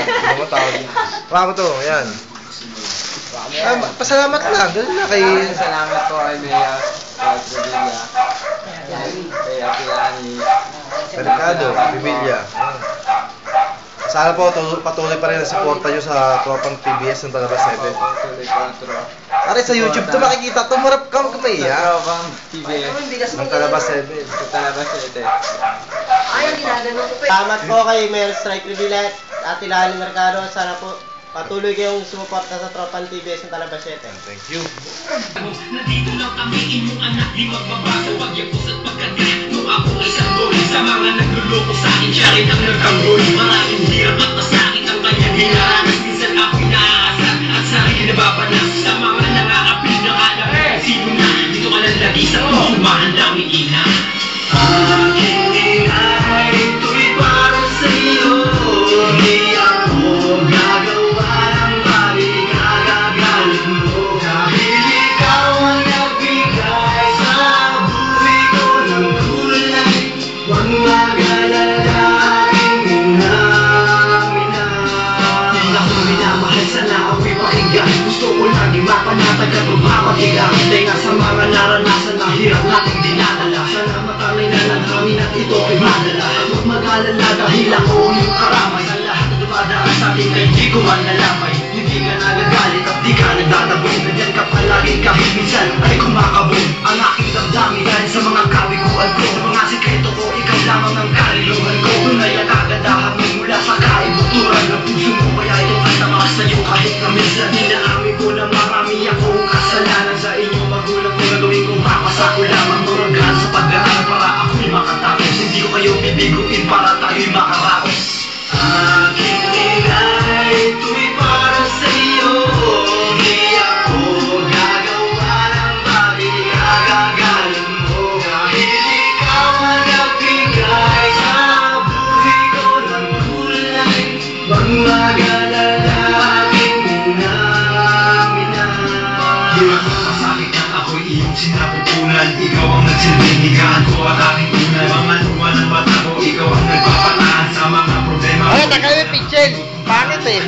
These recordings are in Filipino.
Mga tao din. Ramo to, yan. Pasalamat lang, ganun na kay... Salamat po kay Bea, kay Trevilla, kay Apiani, Mercado, Bibilla. Sana po patuloy pa rin ang suporta nyo sa tropang PBS ng Talabas 7. Pare sa YouTube to makikita, tumarap ka magkamay sa tropang PBS ng Talabas 7. sa Talabas 7. Ay, ang ginagano ko pa. Salamat po kay Mayor Strike Revilla at Lali Mercado. Sana po patuloy kayong sumuporta sa tropang PBS ng Talabas 7. Thank you. Nandito lang kami, inyong anak, di magbabago. Pagyapos at pagkati, nung ako ay sanggol. Sa mga nagluloko sa akin, siya rin ang nagtanggol. Maraming hirap at masakit ang kanyang hinahanas. Minsan ako'y naaasar at sarili nababanas. Sa mga nangakapil na alam, sino na? Dito ka lang lagi sa puso, mahandang ina. Aking inay, ito'y para sa'yo. Di ako gagawa ng mali, kagagalit mo. Dahil ikaw ang nagbigay sa buhay ko ng kulay. Huwag mag-alala, aking ina. Di ako minamahal, sana ako'y pakinggan. Gusto ko laging mapanatag at magmamatigang. Tenga sa mga naranasan na hirap nating dinadala. Sana matalay na lang kami at ito ay madala. Huwag mag-alala dahil ako yung karamay. Sa lahat na dumadaan sa akin kay di ko man nalamay. Hindi ka nagagalit at di ka nagdadabon. Nandiyan ka palagi kahit minsan ay kumakabon. Ang aking damdamin dahil sa mga kabiguan ko. Sa mga sikreto ko, ikaw lamang ang kaliluhan ko. Tunay ang kagandahan mo mula sa kaibuturan ng puso mo. Kaya ito kasama sa'yo kahit na minsan. Inaamin ko na marami akong kasalanan sa inyo magulang ko. Gagawin kong papasa ko lamang muragan sa pag-aaral para ako'y makatapos. Hindi ko kayo bibiguin para tayo'y makaraos. Aking inay, ito'y para sa'yo. Di ako gagawa ng bagay, kagagalit mo. Dahil ikaw ang nagbigay sa buhay ko ng kulay. Huwag mag-alala, aking ina. Hirap at masakit ang ako'y iyong sinapupunan. Ikaw ang nagsilbing higaan ko at aking unan. Mga luwa ng mata ko, ikaw ang nagpapataan sa mga problema. Ay, tagal yung pitching. Pangit eh.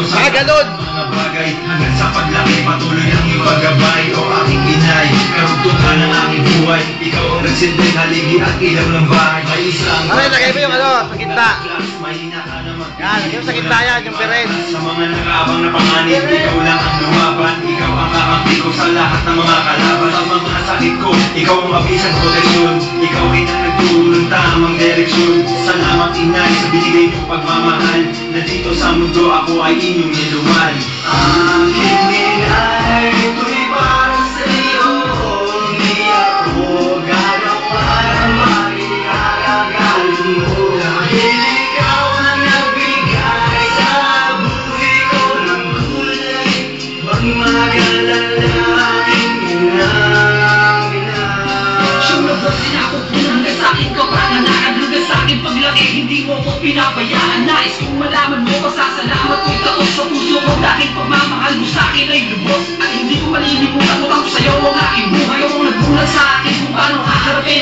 Saka galon. Mga bagay hanggang sa paglaki, patuloy ang iyong paggabay. O aking inay, karugtungan ng aking buhay. Ikaw ang nagsilbing haligi at ilaw ng bahay. May isang Ay, lagay mo yung sa gitna. mahina ka naman. Yan, lagay mo sa gitna yan, yung peret. Sa mga nag-aabang na panganib, ikaw lang ang lumaban. Ikaw ang kakampi ko sa lahat ng mga kalaban. Sa mga sakit ko, ikaw ang mabisang proteksyon. Ikaw rin ang nagturo ng tamang direksyon. Salamat inay sa binigay niyong pagmamahal. Na dito sa mundo ako ay inyong niluman. Aking inay, ito'y para sa'yo. Di ako gagawa ng mali, kagagalit mo. Dahil ikaw ang nagbigay sa buhay ko ng kulay. Huwag mag-alala, aking ina. Siyang nabutin ako hanggang sa akin ka pananakan. Hanggang sa akin paglaki, hindi mo ko pinabayaan. Nais kong malaman mo, pasasalamat ko'y taos sa puso ko. Dahil pagmamahal mo sa akin ay lubos. At hindi ko malilimutan, utang ko sa'yo ang aking buhay. Ikaw ang nagbulag sa akin kung paano haharapin